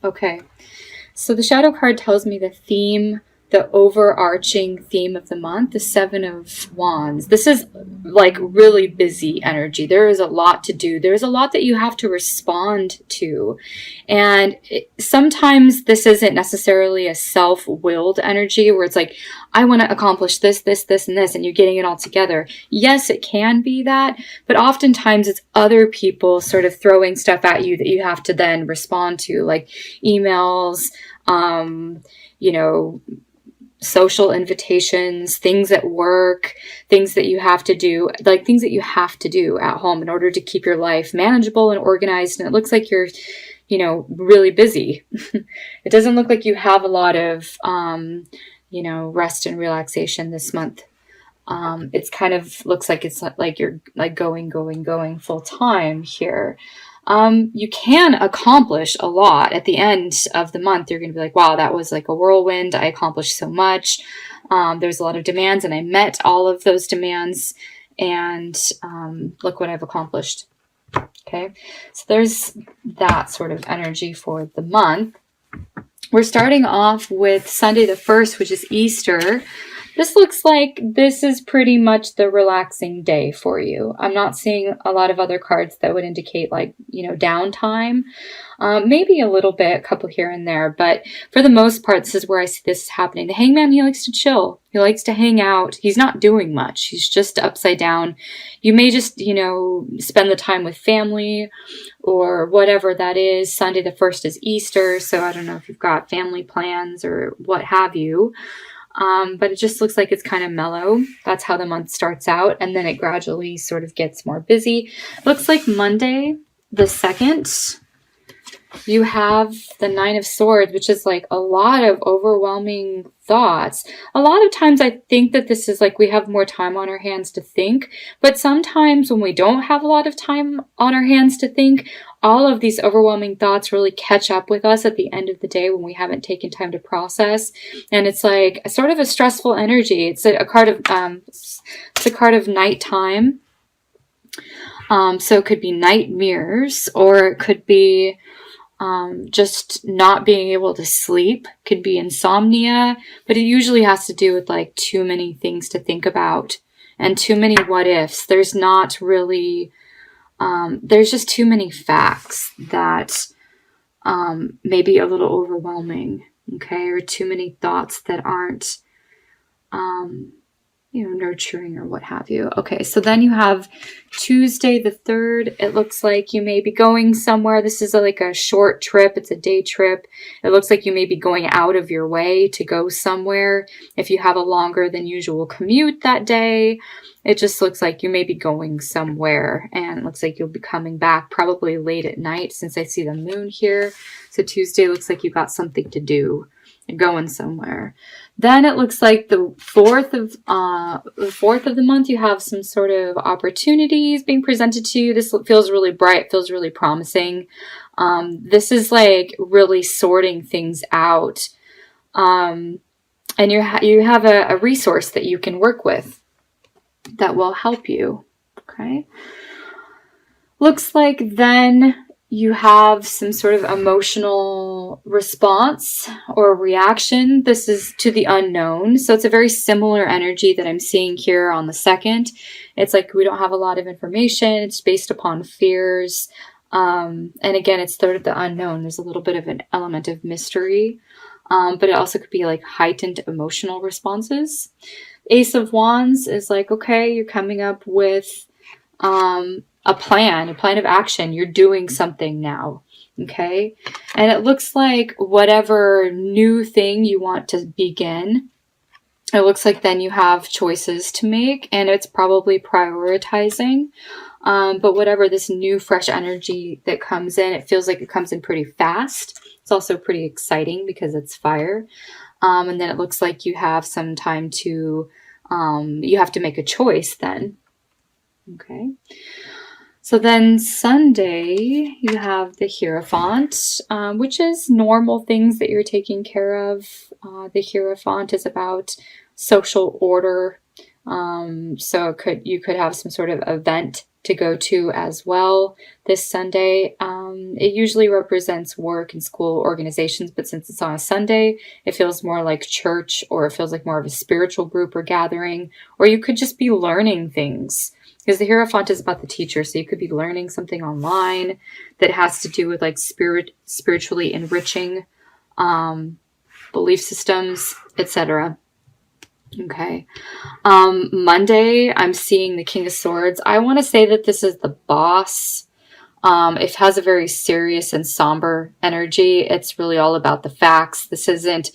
Okay. So the shadow card tells me the overarching theme of the month, the Seven of Wands. This is like really busy energy. There is a lot to do. There's a lot that you have to respond to. And sometimes this isn't necessarily a self-willed energy where it's like, I want to accomplish this, this, this, and this, and you're getting it all together. Yes, it can be that, but oftentimes it's other people sort of throwing stuff at you that you have to then respond to, like emails, you know, social invitations, things at work, things that you have to do, like things that you have to do at home in order to keep your life manageable and organized. And it looks like you're, you know, really busy. It doesn't look like you have a lot of, you know, rest and relaxation this month. It's kind of looks like it's like you're like going full time here. You can accomplish a lot at the end of the month. You're going to be like, wow, that was like a whirlwind. I accomplished so much. There's a lot of demands and I met all of those demands and, look what I've accomplished. Okay. So there's that sort of energy for the month. We're starting off with Sunday the 1st, which is Easter. This looks like this is pretty much the relaxing day for you. I'm not seeing a lot of other cards that would indicate like, you know, downtime. Maybe a little bit, a couple here and there, but for the most part, this is where I see this happening. The Hangman, he likes to chill. He likes to hang out. He's not doing much. He's just upside down. You may just, you know, spend the time with family or whatever that is. Sunday the 1st is Easter, so I don't know if you've got family plans or what have you. But it just looks like it's kind of mellow. That's how the month starts out. And then it gradually sort of gets more busy. Looks like Monday, the 2nd, you have the Nine of Swords, which is like a lot of overwhelming thoughts. A lot of times I think that this is like we have more time on our hands to think, but sometimes when we don't have a lot of time on our hands to think, all of these overwhelming thoughts really catch up with us at the end of the day when we haven't taken time to process. And it's like a sort of a stressful energy. It's a card of nighttime. So it could be nightmares, or it could be just not being able to sleep, could be insomnia, but it usually has to do with like too many things to think about and too many what ifs. There's not really, there's just too many facts that may be a little overwhelming, okay, or too many thoughts that aren't, you know, nurturing or what have you. Okay, so then you have Tuesday the 3rd. It looks like you may be going somewhere. This is like a short trip. It's a day trip. It looks like you may be going out of your way to go somewhere. If you have a longer than usual commute that day, it just looks like you may be going somewhere, and it looks like you'll be coming back probably late at night since I see the moon here. So Tuesday looks like you got something to do. You're going somewhere. Then it looks like the 4th of the month, you have some sort of opportunities being presented to you. This feels really bright, feels really promising. This is like really sorting things out. And you have a resource that you can work with that will help you. Okay. Looks like then you have some sort of emotional response or reaction. This is to the unknown. So it's a very similar energy that I'm seeing here on the 2nd. It's like we don't have a lot of information. It's based upon fears. And again, it's sort of the unknown. There's a little bit of an element of mystery. But it also could be like heightened emotional responses. Ace of Wands is like, okay, you're coming up with a plan of action. You're doing something now, okay? And it looks like whatever new thing you want to begin, it looks like then you have choices to make, and it's probably prioritizing. But whatever this new fresh energy that comes in, it feels like it comes in pretty fast. It's also pretty exciting because it's fire. And then it looks like you have some time to, you have to make a choice then. Okay. So then Sunday, you have the Hierophant, which is normal things that you're taking care of. The Hierophant is about social order. So you could have some sort of event to go to as well this Sunday. It usually represents work and school organizations, but since it's on a Sunday, it feels more like church, or it feels like more of a spiritual group or gathering, or you could just be learning things. Because the Hierophant is about the teacher, so you could be learning something online that has to do with like spiritually enriching belief systems, etc. Okay. Monday, I'm seeing the King of Swords. I want to say that this is the boss. It has a very serious and somber energy. It's really all about the facts. This isn't,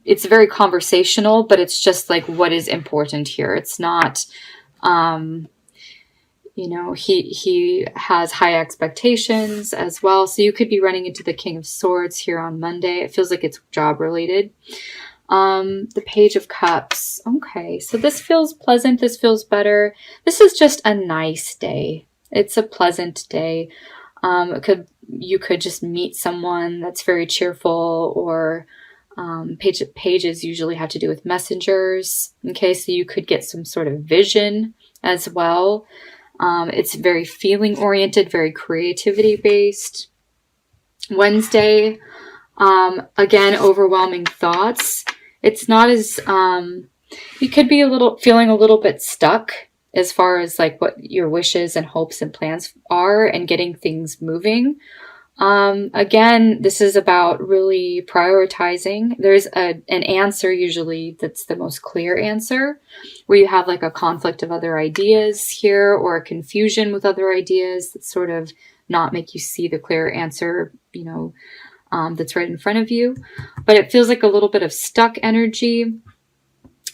it's very conversational, but it's just like what is important here. It's not, he has high expectations as well. So you could be running into the King of Swords here on Monday. It feels like it's job related. The Page of Cups. Okay, so this feels pleasant. This feels better. This is just a nice day. It's a pleasant day. You could just meet someone that's very cheerful, or pages usually have to do with messengers. Okay, so you could get some sort of vision as well. It's very feeling oriented, very creativity based. Wednesday, again, overwhelming thoughts. It's not as, you could be feeling a little bit stuck as far as like what your wishes and hopes and plans are and getting things moving. Again, this is about really prioritizing. There's an answer usually that's the most clear answer, where you have like a conflict of other ideas here, or a confusion with other ideas that sort of not make you see the clear answer, that's right in front of you. But it feels like a little bit of stuck energy.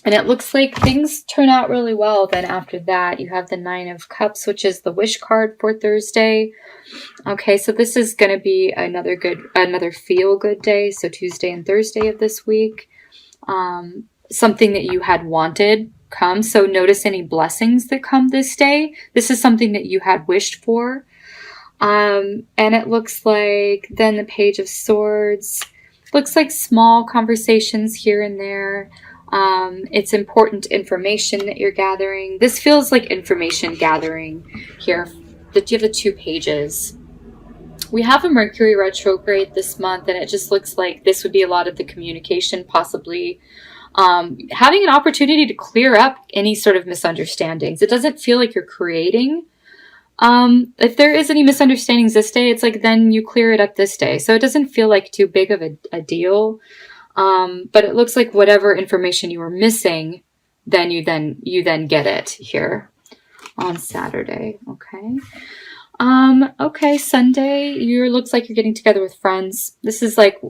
And it looks like things turn out really well. Then after that, you have the Nine of Cups, which is the wish card for Thursday. Okay, so this is going to be another feel-good day. So Tuesday and Thursday of this week. Something that you had wanted comes. So notice any blessings that come this day. This is something that you had wished for. And it looks like then the Page of Swords. Looks like small conversations here and there. It's important information that you're gathering. This feels like information gathering here. You have the two pages. We have a Mercury retrograde this month, and it just looks like this would be a lot of the communication, possibly having an opportunity to clear up any sort of misunderstandings. It doesn't feel like you're creating. If there is any misunderstandings this day, it's like then you clear it up this day. So it doesn't feel like too big of a deal. But it looks like whatever information you were missing, then you get it here on Saturday. Okay. Okay. Sunday, looks like you're getting together with friends. This is like,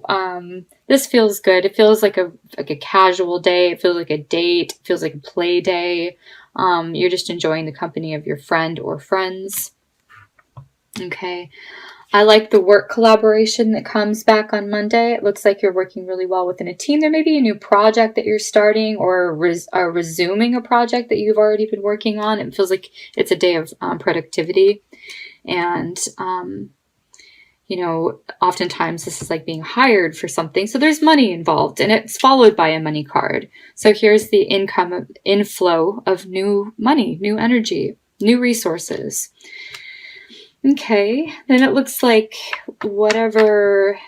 this feels good. It feels like a casual day. It feels like a date. It feels like a play day. You're just enjoying the company of your friend or friends. Okay. I like the work collaboration that comes back on Monday. It looks like you're working really well within a team. There may be a new project that you're starting, or resuming a project that you've already been working on. It feels like it's a day of productivity. And, oftentimes this is like being hired for something. So there's money involved, and it's followed by a money card. So here's the inflow of new money, new energy, new resources. Okay, then it looks like whatever,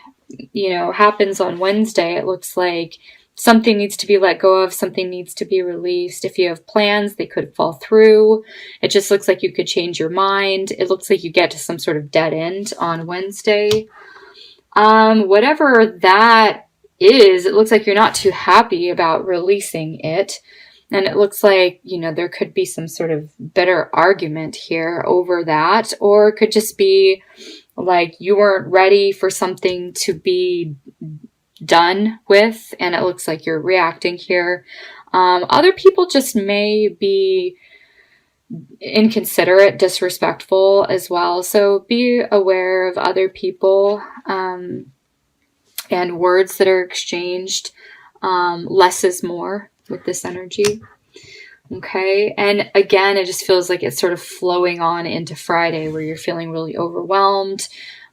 happens on Wednesday, it looks like something needs to be let go of, something needs to be released. If you have plans, they could fall through. It just looks like you could change your mind. It looks like you get to some sort of dead end on Wednesday. Whatever that is, it looks like you're not too happy about releasing it. And it looks like, there could be some sort of bitter argument here over that. Or it could just be like you weren't ready for something to be done with. And it looks like you're reacting here. Other people just may be inconsiderate, disrespectful as well. So be aware of other people and words that are exchanged. Less is more with this energy. Okay. And again, it just feels like it's sort of flowing on into Friday, where you're feeling really overwhelmed.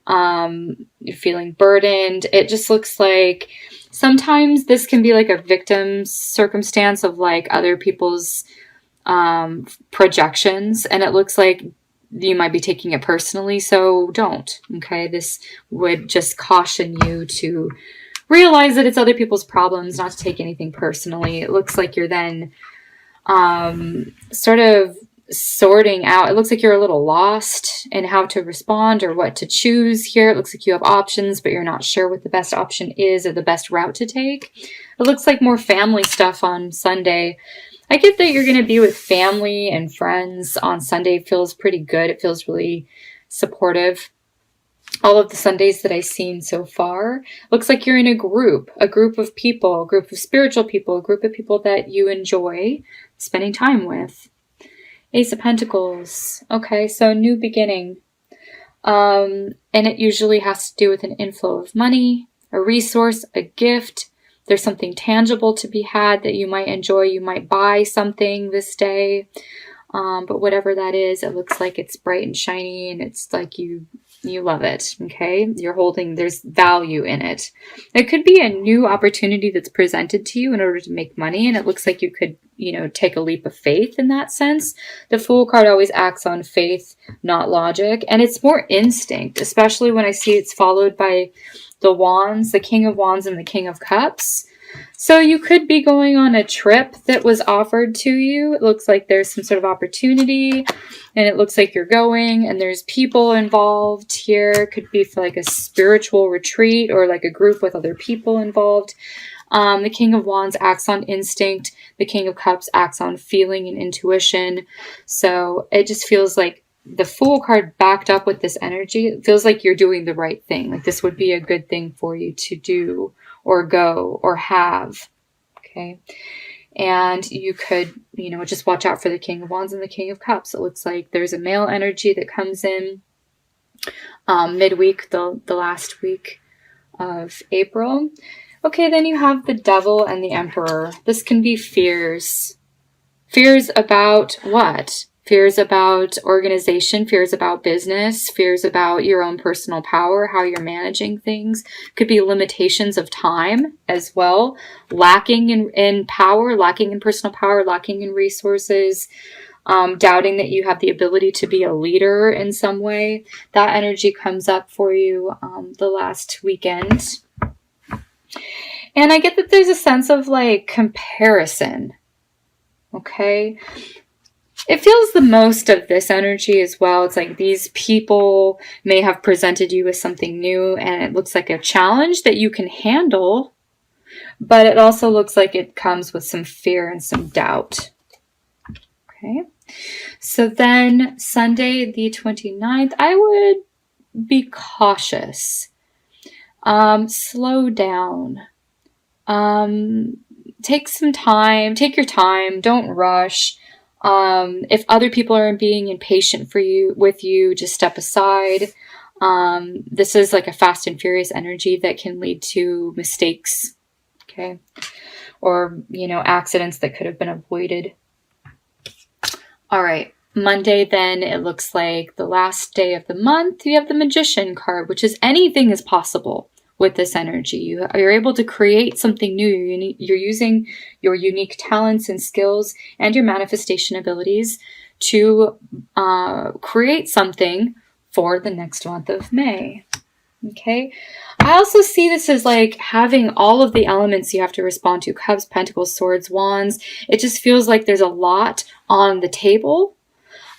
You're feeling burdened. It just looks like sometimes this can be like a victim's circumstance of like other people's projections, and it looks like you might be taking it personally, so don't. Okay, this would just caution you to realize that it's other people's problems, not to take anything personally. It looks like you're then sort of sorting out. It looks like you're a little lost in how to respond or what to choose here. It looks like you have options, but you're not sure what the best option is or the best route to take. It looks like more family stuff on Sunday. I get that you're going to be with family and friends on Sunday. It feels pretty good. It feels really supportive. All of the Sundays that I've seen so far, looks like you're in a group of people, a group of spiritual people, a group of people that you enjoy spending time with. Ace of Pentacles. Okay, so new beginning. And it usually has to do with an inflow of money, a resource, a gift. There's something tangible to be had that you might enjoy. You might buy something this day. But whatever that is, it looks like it's bright and shiny, and it's like you love it. Okay, there's value in it. It could be a new opportunity that's presented to you in order to make money, and it looks like you could, take a leap of faith in that sense. The Fool card always acts on faith, not logic, and it's more instinct, especially when I see it's followed by the Wands, the King of Wands and the King of Cups. So you could be going on a trip that was offered to you. It looks like there's some sort of opportunity, and it looks like you're going, and there's people involved here. It could be for like a spiritual retreat or like a group with other people involved. The King of Wands acts on instinct. The King of Cups acts on feeling and intuition. So it just feels like the Fool card backed up with this energy. It feels like you're doing the right thing. Like this would be a good thing for you to do or go or have. Okay. And you could, just watch out for the King of Wands and the King of Cups. It looks like there's a male energy that comes in midweek, the last week of April. Okay, then you have the Devil and the Emperor. This can be fears. Fears about what? Fears about organization, fears about business, fears about your own personal power, how you're managing things. Could be limitations of time as well. Lacking in power, lacking in personal power, lacking in resources. Doubting that you have the ability to be a leader in some way. That energy comes up for you the last weekend. And I get that there's a sense of like comparison. Okay. It feels the most of this energy as well. It's like these people may have presented you with something new, and it looks like a challenge that you can handle, but it also looks like it comes with some fear and some doubt. Okay. So then Sunday, the 29th, I would be cautious. Slow down. Take your time. Don't rush. If other people are being impatient with you, just step aside. This is like a fast and furious energy that can lead to mistakes. Okay. Or, accidents that could have been avoided. All right. Monday, then, it looks like the last day of the month, you have the Magician card, which is anything is possible with this energy. You're able to create something new. You're using your unique talents and skills and your manifestation abilities to create something for the next month of May. Okay. I also see this as like having all of the elements you have to respond to. Cups, Pentacles, Swords, Wands. It just feels like there's a lot on the table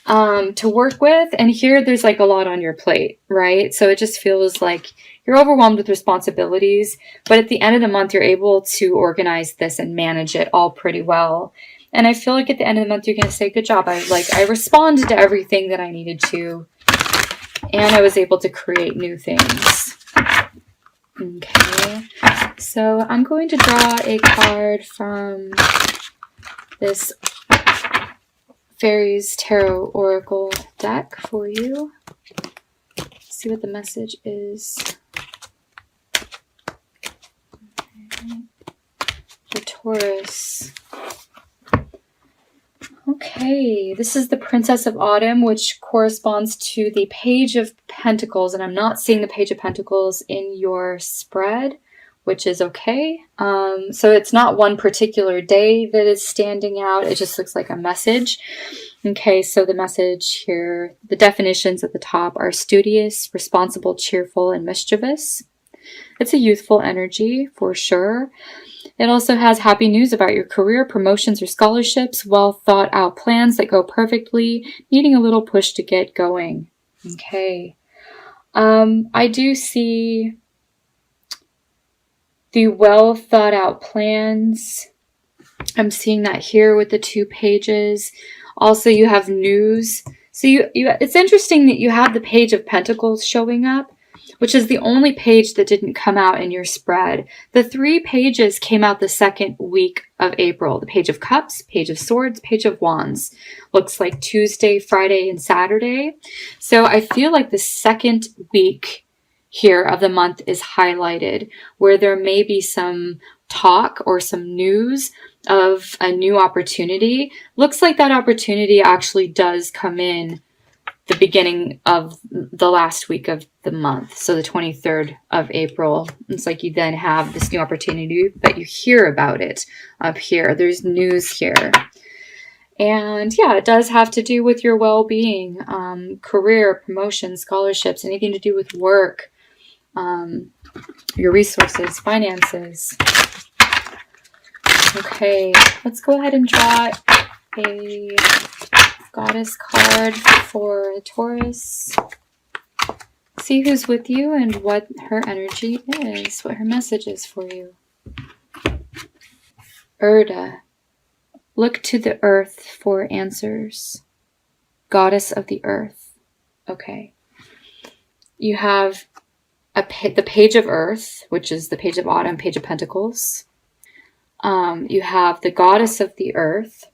to work with. And here there's like a lot on your plate, right? So it just feels like you're overwhelmed with responsibilities, but at the end of the month, you're able to organize this and manage it all pretty well. And I feel like at the end of the month, you're going to say, good job. I responded to everything that I needed to, and I was able to create new things. Okay. So I'm going to draw a card from this Fairies Tarot Oracle deck for you. See what the message is. Okay. For Taurus. Okay, this is the Princess of Autumn, which corresponds to the Page of Pentacles, and I'm not seeing the Page of Pentacles in your spread, which is okay. So it's not one particular day that is standing out. It just looks like a message. Okay, so the message here, the definitions at the top are studious, responsible, cheerful, and mischievous. It's a youthful energy for sure. It also has happy news about your career, promotions, or scholarships, well thought out plans that go perfectly, needing a little push to get going. Okay. I do see the well thought out plans. I'm seeing that here with the 2 pages. Also, you have news. So it's interesting that you have the Page of Pentacles showing up, which is the only page that didn't come out in your spread. The 3 pages came out the second week of April. The Page of Cups, Page of Swords, Page of Wands. Looks like Tuesday, Friday, and Saturday. So I feel like the second week here of the month is highlighted, where there may be some talk or some news of a new opportunity. Looks like that opportunity actually does come in the beginning of the last week of the month. So the 23rd of April. It's like you then have this new opportunity, but you hear about it up here. There's news here. And yeah, it does have to do with your well-being, career, promotion, scholarships, anything to do with work, your resources, finances. Okay, let's go ahead and draw a goddess card for Taurus. See who's with you and what her energy is, what her message is for you. Erda. Look to the earth for answers. Goddess of the earth. Okay. You have the Page of Earth, which is the Page of Autumn, Page of Pentacles. You have the Goddess of the Earth.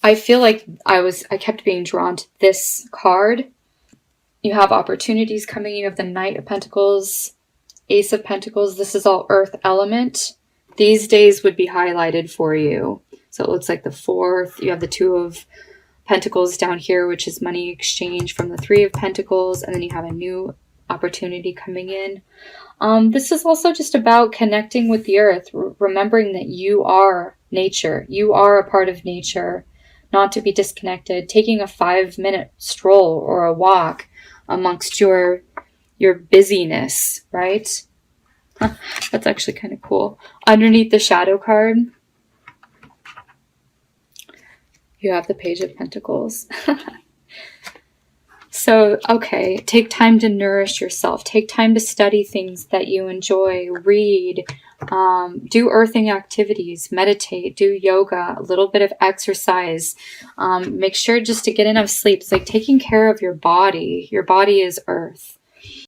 I feel like I kept being drawn to this card. You have opportunities coming. You have the Knight of Pentacles, Ace of Pentacles. This is all earth element. These days would be highlighted for you. So it looks like the 4th. You have the 2 of Pentacles down here, which is money exchange from the 3 of Pentacles. And then you have a new opportunity coming in. This is also just about connecting with the earth, remembering that you are nature. You are a part of nature, not to be disconnected. Taking a 5-minute stroll or a walk amongst your busyness, right? That's actually kind of cool. Underneath the shadow card, you have the Page of Pentacles. So, okay, take time to nourish yourself. Take time to study things that you enjoy. Read, do earthing activities, meditate, do yoga, a little bit of exercise. Make sure just to get enough sleep. It's like taking care of your body. Your body is earth.